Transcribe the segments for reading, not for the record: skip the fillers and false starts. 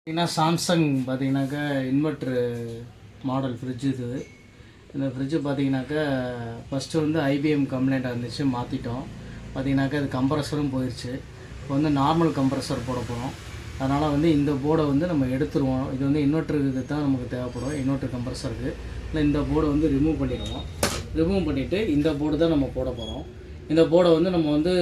பார்த்தீங்கன்னா சாம்சங் பார்த்தீங்கன்னாக்கா inverter model fridge இது. இந்த ஃப்ரிட்ஜு பார்த்தீங்கன்னாக்கா ஃபஸ்ட்டு வந்து ஐபிஎம் கம்ப்ளைண்ட்டாக இருந்துச்சு, மாற்றிட்டோம். பார்த்தீங்கன்னாக்கா அது கம்ப்ரஸரும் போயிடுச்சு. இப்போ வந்து நார்மல் கம்ப்ரஸர் போட போகிறோம். அதனால் வந்து இந்த போர்டை வந்து நம்ம எடுத்துருவோம். இது வந்து இன்வெர்ட்டருக்கு தான் நமக்கு தேவைப்படும், இன்வெர்ட்டர் கம்ப்ரஸருக்கு. இல்லை இந்த போர்டை வந்து ரிமூவ் பண்ணிடுவோம். ரிமூவ் பண்ணிவிட்டு இந்த போர்டு தான் நம்ம போட போகிறோம். இந்த போர்டை வந்து நம்ம வந்து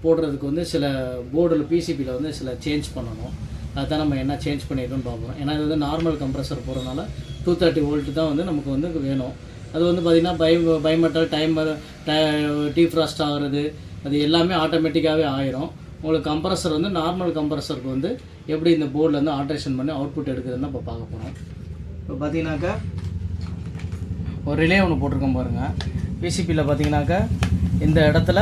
போடுறதுக்கு வந்து சில போர்டில் பிசிபியில் வந்து சில சேஞ்ச் பண்ணணும். அதுதான் நம்ம என்ன சேஞ்ச் பண்ணியிருக்கோன்னு பார்க்குறோம். ஏன்னா இது வந்து நார்மல் கம்ப்ரஸர் போகிறதுனால 230 வோல்ட் தான் வந்து நமக்கு வந்து வேணும். அது வந்து பார்த்திங்கன்னா பைமெட்டல் டைமர் டீஃப்ராஸ்ட் ஆகிறது அது எல்லாமே ஆட்டோமேட்டிக்காகவே ஆயிரும். உங்களுக்கு கம்ப்ரஸர் வந்து நார்மல் கம்ப்ரஸருக்கு வந்து எப்படி இந்த போர்டில் வந்து ஆல்ட்ரேஷன் பண்ணி அவுட்புட் எடுக்கிறதுன்னு இப்போ பார்க்க போகிறோம். இப்போ பார்த்தீங்கன்னாக்கா ஒரு ரிலே ஒன்று போட்டிருக்கோம் பாருங்கள். பிசிபியில் பார்த்தீங்கன்னாக்கா இந்த இடத்துல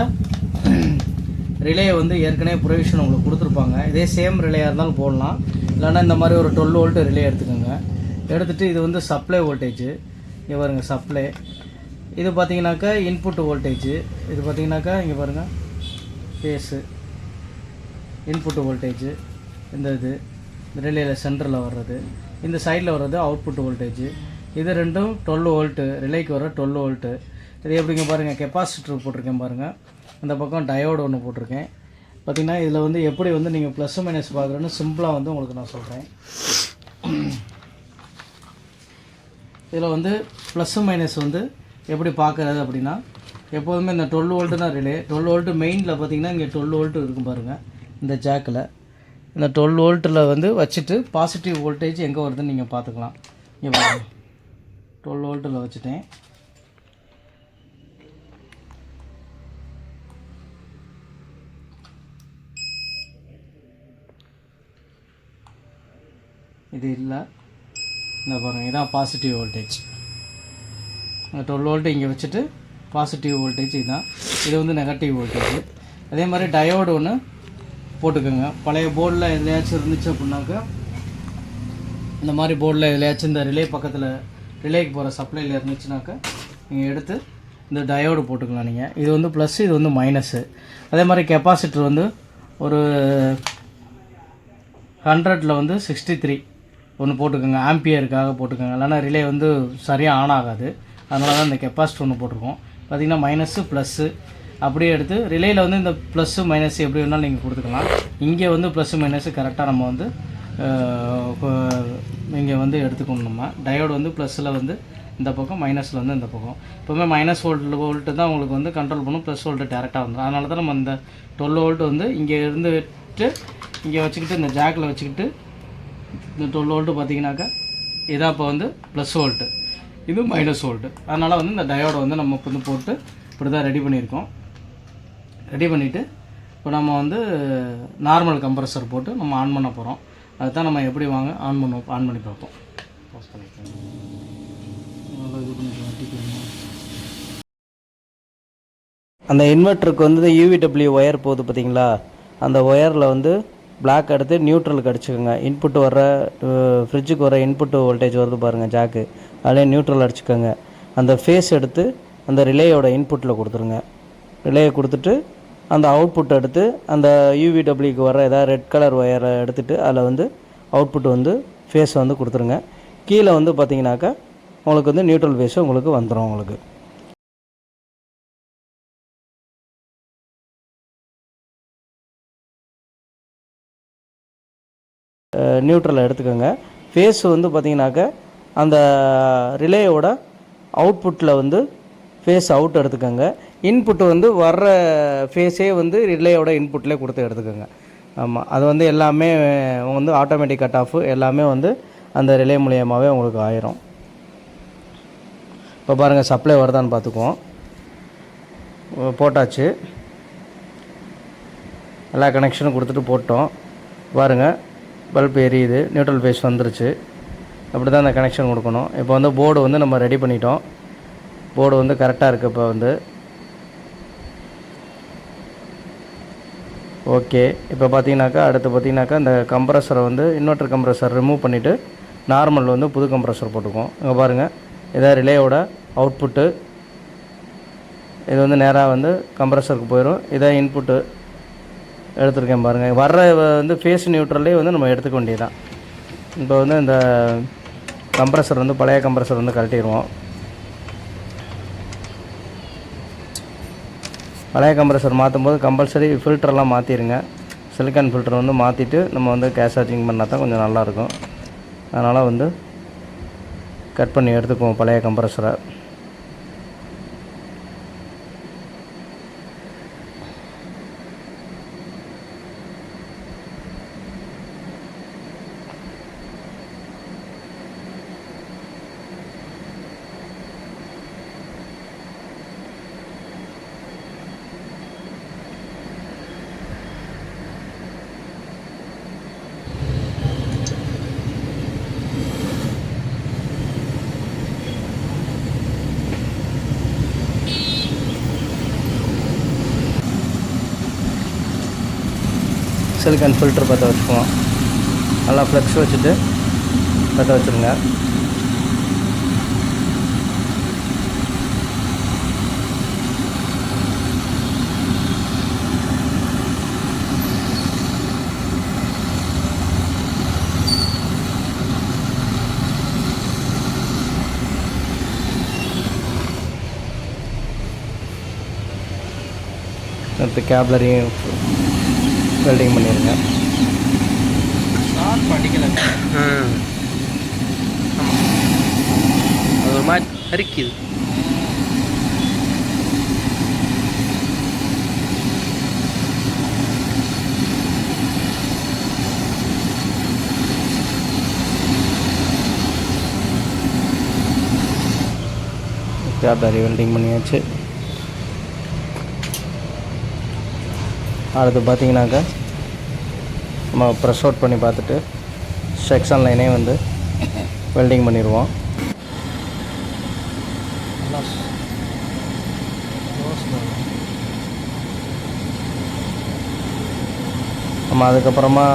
ரிலே வந்து ஏற்கனவே ப்ரொவிஷன் உங்களுக்கு கொடுத்துருப்பாங்க. இதே சேம் ரிலேயாக இருந்தாலும் போடலாம். இல்லைன்னா இந்த மாதிரி ஒரு 12 வோல்ட்டு ரிலே எடுத்துக்கோங்க. எடுத்துகிட்டு இது வந்து சப்ளை வோல்டேஜ். இங்கே பாருங்கள் சப்ளை. இது பார்த்தீங்கன்னாக்கா இன்புட் வோல்டேஜ். இது பார்த்தீங்கன்னாக்கா இங்கே பாருங்கள் பேஸு இன்புட் வோல்டேஜ். இந்த ரிலேயில் சென்டரில் வர்றது, இந்த சைடில் வர்றது அவுட்புட் வோல்டேஜ். இது ரெண்டும் 12 வோல்ட்டு, ரிலேக்கு வர 12 வோல்ட்டு. இது எப்படிங்க பாருங்கள், கெப்பாசிட்டர் போட்டிருக்கேன் பாருங்கள். இந்த பக்கம் டயோடு ஒன்று போட்டிருக்கேன். பார்த்திங்கன்னா இதில் வந்து எப்படி வந்து நீங்கள் ப்ளஸ் மைனஸ் பார்க்குறேன்னு சிம்பிளாக வந்து உங்களுக்கு நான் சொல்கிறேன். இதில் வந்து ப்ளஸ் மைனஸ் வந்து எப்படி பார்க்குறது அப்படின்னா, எப்போதுமே இந்த 12 வோல்ட்டு தான் ரிலே. 12 வோல்ட்டு மெயினில் பார்த்திங்கன்னா இங்கே 12 வோல்ட்டு இருக்கும் பாருங்கள். இந்த ஜாக்கில் இந்த 12 வோல்ட்டில் வந்து வச்சுட்டு பாசிட்டிவ் வோல்டேஜ் எங்கே வருதுன்னு நீங்கள் பார்த்துக்கலாம். இங்கே பாருங்கள் 12 வோல்ட்டில் வச்சுட்டேன். இது இல்லை, இந்த பாருங்கள் இதான் பாசிட்டிவ் வோல்டேஜ். இந்த 12 வோல்ட்டு இங்கே வச்சுட்டு பாசிட்டிவ் வோல்டேஜ் இதுதான். இது வந்து நெகட்டிவ் வோல்டேஜ். அதே மாதிரி டயோடு ஒன்று போட்டுக்கோங்க. பழைய போர்டில் எதுலையாச்சும் இருந்துச்சு அப்படின்னாக்கா, இந்த மாதிரி போர்டில் எதுலையாச்சும் இந்த ரிலே பக்கத்தில் ரிலேக்கு போகிற சப்ளையில் இருந்துச்சுனாக்கா நீங்கள் எடுத்து இந்த டயோடு போட்டுக்கலாம் நீங்கள். இது வந்து ப்ளஸ், இது வந்து மைனஸு. அதே மாதிரி கெப்பாசிட்டர் வந்து ஒரு 100ல் வந்து 63 ஒன்று போட்டுக்கோங்க. ஆம்பியருக்காக போட்டுக்கோங்க. இல்லைனா ரிலே வந்து சரியாக ஆன் ஆகாது. அதனால தான் இந்த கெப்பாசிட்டர் ஒன்று போட்டிருக்கோம். பார்த்திங்கன்னா மைனஸு ப்ளஸ்ஸு அப்படியே எடுத்து ரிலேயில் வந்து இந்த ப்ளஸ்ஸு மைனஸ் எப்படி வேணாலும் நீங்கள் கொடுத்துக்கலாம். இங்கே வந்து ப்ளஸ்ஸு மைனஸு கரெக்டாக நம்ம வந்து இங்கே வந்து எடுத்துக்கணும். நம்ம டயோடு வந்து ப்ளஸில் வந்து இந்த பக்கம், மைனஸில் வந்து இந்த பக்கம். எப்போவுமே மைனஸ் வோல்ட்டு தான் உங்களுக்கு வந்து கண்ட்ரோல் பண்ணும், ப்ளஸ் வோல்ட்டு டேரெக்டாக வந்துடும். அதனால தான் நம்ம இந்த 12 வோல்ட்டு வந்து இங்கே இருந்து விட்டு இங்கே வச்சுக்கிட்டு இந்த ஜாக்கில் வச்சுக்கிட்டு இந்த 12 வோல்ட்டு பார்த்திங்கனாக்கா இதான் இப்போ வந்து ப்ளஸ் வோல்ட்டு, இது மைனஸ் வோல்ட்டு. அதனால் வந்து இந்த டயோடை வந்து நம்ம இப்போ வந்து போட்டு இப்படி தான் ரெடி பண்ணியிருக்கோம். ரெடி பண்ணிவிட்டு இப்போ நம்ம வந்து நார்மல் கம்ப்ரஸர் போட்டு நம்ம ஆன் பண்ண போகிறோம். அதுதான் நம்ம எப்படி ஆன் பண்ணி பார்ப்போம். பாஸ் பண்ணிக்கலாம். அந்த இன்வெர்ட்டருக்கு வந்து யூவிடபிள்யூ ஒயர் போகுது பார்த்திங்களா, அந்த ஒயரில் வந்து பிளாக் எடுத்து நியூட்ரலுக்கு அடிச்சுக்கோங்க. இன்புட்டு வர ஃப்ரிட்ஜுக்கு வர இன்புட்டு வோல்டேஜ் வருது பாருங்கள் ஜாக்கு, அதிலே நியூட்ரல் அடிச்சுக்கோங்க. அந்த ஃபேஸ் எடுத்து அந்த ரிலேயோட இன்புட்டில் கொடுத்துருங்க. ரிலேயை கொடுத்துட்டு அந்த அவுட்புட் எடுத்து அந்த யூவிடபிள்யூக்கு வர ஏதாவது ரெட் கலர் ஒயரை எடுத்துகிட்டு அதில் வந்து அவுட்புட் வந்து ஃபேஸ் வந்து கொடுத்துருங்க. கீழே வந்து பார்த்திங்கனாக்கா உங்களுக்கு வந்து நியூட்ரல் ஃபேஸு உங்களுக்கு வந்துடும். உங்களுக்கு நியூட்ரலை எடுத்துக்கோங்க. ஃபேஸ் வந்து பார்த்திங்கனாக்கா அந்த ரிலேயோட அவுட்புட்டில் வந்து ஃபேஸ் அவுட் எடுத்துக்கோங்க. இன்புட்டு வந்து வர்ற ஃபேஸே வந்து ரிலேயோட இன்புட்லேயே கொடுத்து எடுத்துக்கோங்க. ஆமாம், அது வந்து எல்லாமே வந்து ஆட்டோமேட்டிக் கட் ஆஃபு எல்லாமே வந்து அந்த ரிலே மூலியமாகவே உங்களுக்கு ஆயிரும். இப்போ பாருங்கள் சப்ளை வருதான்னு பார்த்துக்குவோம். போட்டாச்சு, எல்லா கனெக்ஷனும் கொடுத்துட்டு போட்டோம். பாருங்கள் பல்ப் எரியுது, நியூட்ரல் ஃபேஸ் வந்துருச்சு. அப்படி தான் அந்த கனெக்ஷன் கொடுக்கணும். இப்போ வந்து போர்டு வந்து நம்ம ரெடி பண்ணிட்டோம். போர்டு வந்து கரெக்டாக இருக்குது. இப்போ வந்து ஓகே. இப்போ பார்த்தீங்கன்னாக்கா அடுத்து பார்த்தீங்கன்னாக்கா இந்த கம்ப்ரஸரை வந்து இன்வெர்ட்டர் கம்ப்ரஸர் ரிமூவ் பண்ணிவிட்டு நார்மல் வந்து புது கம்ப்ரஸர் போட்டுக்குவோம். இங்கே பாருங்கள் இதான் ரிலேயோட அவுட்புட்டு. இது வந்து நேராக வந்து கம்ப்ரஸருக்கு போயிடும். இதான் இன்புட்டு எடுத்துருக்கேன் பாருங்கள். வர்ற வந்து ஃபேஸ் நியூட்ரல்லே வந்து நம்ம எடுத்துக்க வேண்டியதான். இப்போ வந்து இந்த கம்ப்ரஸர் வந்து பழைய கம்ப்ரஸர் வந்து கழட்டிடுவோம். பழைய கம்ப்ரஸர் மாற்றும் போது கம்பல்சரி ஃபில்டர்லாம் மாற்றிடுங்க. சிலிக்கான் ஃபில்டர் வந்து மாற்றிட்டு நம்ம வந்து கேஸ் சார்ஜிங் பண்ணால் தான் கொஞ்சம் நல்லாயிருக்கும். அதனால் வந்து கட் பண்ணி எடுத்துக்குவோம் பழைய கம்ப்ரஸரை. சிலிக்கான் ஃபில்டர் பற்ற வச்சுக்குவோம். நல்லா ஃப்ளெக்ஸ் வச்சுட்டு பற்ற வச்சுருங்க. அடுத்து கேப்லரையும் வெல்டிங் பண்ணிடுங்க. ஷார்ப் அடிக்கல. அது ஒரு மாதிரி அரிக்குது. கேப்லரி வெல்டிங் பண்ணியாச்சு. அடுத்து பார்த்தீங்கன்னாக்கா நம்ம ப்ரெஸ் அவுட் பண்ணி பார்த்துட்டு செக்ஷன் லைனே வந்து வெல்டிங் பண்ணிடுவோம். நம்ம அதுக்கப்புறமா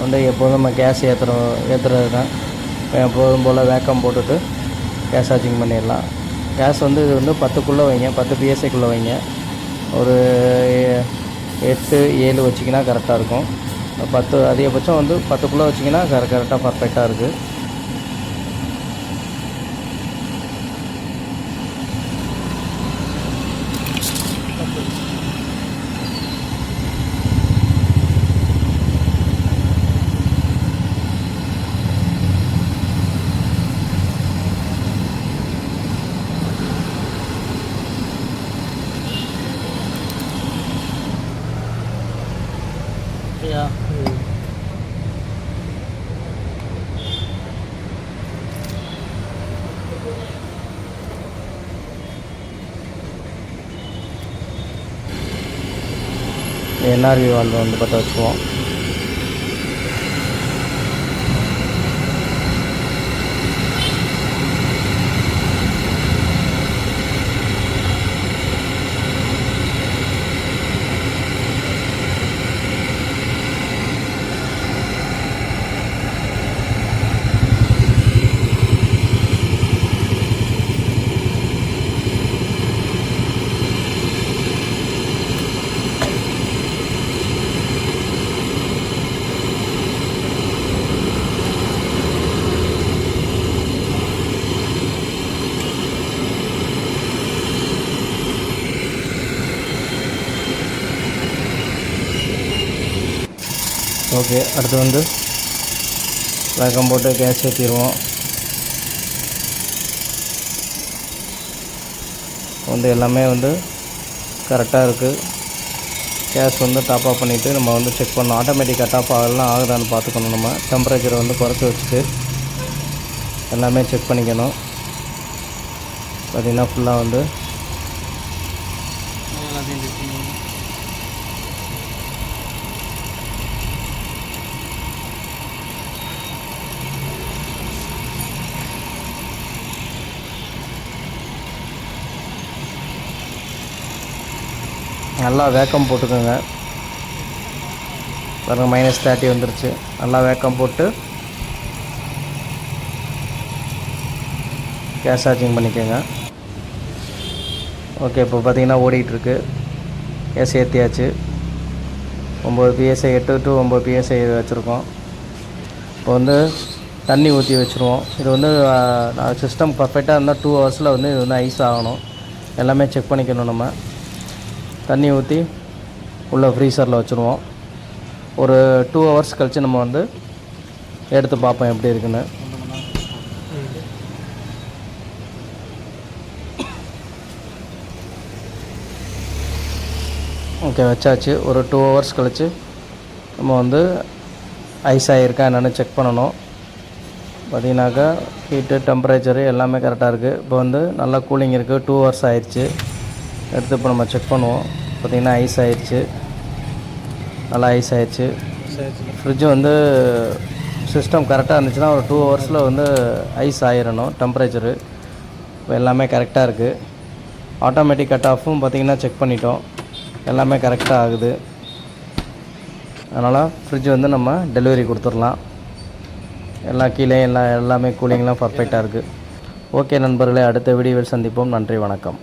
வந்து எப்போதும் நம்ம கேஸ் ஏற்றுறது தான். எப்போதும் போல் வேக்கம் போட்டுட்டு கேஸ் சார்ஜிங் பண்ணிடலாம். கேஸ் வந்து இது வந்து 10க்குள்ளே வைங்க, 10 PSIக்குள்ளே வைங்க. ஒரு 8, 7 வச்சிங்கன்னா கரெக்டாக இருக்கும். 10 அதிகபட்சம் வந்து 10க்குள்ளே வச்சிங்கன்னா கரெக்டாக பர்ஃபெக்டாக இருக்குது. NRV வால்வு வந்து பற்ற வச்சுக்குவோம். ஓகே, அடுத்து வந்து வேக்கம் போட்டு கேஸ் ஏற்றிடுவோம். வந்து எல்லாமே வந்து கரெக்டாக இருக்குது. கேஸ் வந்து டாப் ஆஃப் பண்ணிவிட்டு நம்ம வந்து செக் பண்ணணும். ஆட்டோமேட்டிக்காக டாப் ஆகலாம் ஆகுதான்னு பார்த்துக்கணும். நம்ம டெம்பரேச்சரை வந்து குறைச்சி வச்சுட்டு எல்லாமே செக் பண்ணிக்கணும். பார்த்திங்கன்னா ஃபுல்லாக வந்து நல்லா வேக்கம் போட்டுக்கோங்க. பாருங்கள் -30 வந்துருச்சு. நல்லா வேக்கம் போட்டு கேஸ் சார்ஜிங் பண்ணிக்கோங்க. ஓகே, இப்போ பார்த்தீங்கன்னா ஓடிட்டுருக்கு. கேஸ் ஏற்றியாச்சு. 9 PSI 8 to 9 PSI வச்சுருக்கோம். இப்போ வந்து தண்ணி ஊற்றி வச்சுருவோம். இது வந்து சிஸ்டம் பர்ஃபெக்டாக இருந்தால் 2 ஹவர்ஸில் வந்து இது வந்து ஐஸ் ஆகணும். எல்லாமே செக் பண்ணிக்கணும். நம்ம தண்ணி ஊற்றி உள்ள ஃப்ரீசரில் வச்சுருவோம். ஒரு 2 ஹவர்ஸ் கழித்து நம்ம வந்து எடுத்து பார்ப்போம் எப்படி இருக்குன்னு. ஓகே, வச்சாச்சு. ஒரு 2 ஹவர்ஸ் கழித்து நம்ம வந்து ஐஸ் ஆகிருக்கா என்னென்னு செக் பண்ணணும். பார்த்திங்கனாக்கா ஹீட்டு டெம்பரேச்சரு எல்லாமே கரெக்டாக இருக்குது. இப்போ வந்து நல்லா கூலிங் இருக்குது. 2 ஹவர்ஸ் ஆயிடுச்சு. எடுத்து இப்போ நம்ம செக் பண்ணுவோம். பார்த்திங்கன்னா ஐஸ் ஆயிடுச்சு, நல்லா ஐஸ் ஆயிடுச்சு. ஃப்ரிட்ஜு வந்து சிஸ்டம் கரெக்டாக இருந்துச்சுன்னா ஒரு 2 ஹவர்ஸில் வந்து ஐஸ் ஆயிடணும் டெம்பரேச்சரு. இப்போ எல்லாமே கரெக்டாக இருக்குது. ஆட்டோமேட்டிக் கட் ஆஃபும் பார்த்திங்கன்னா செக் பண்ணிட்டோம், எல்லாமே கரெக்டாக ஆகுது. அதனால் ஃப்ரிட்ஜ் வந்து நம்ம டெலிவரி கொடுத்துடலாம். கீழே எல்லாமே கூலிங்லாம் பர்ஃபெக்டாக இருக்குது. ஓகே நண்பர்களே, அடுத்த வீடியோவில் சந்திப்போம். நன்றி, வணக்கம்.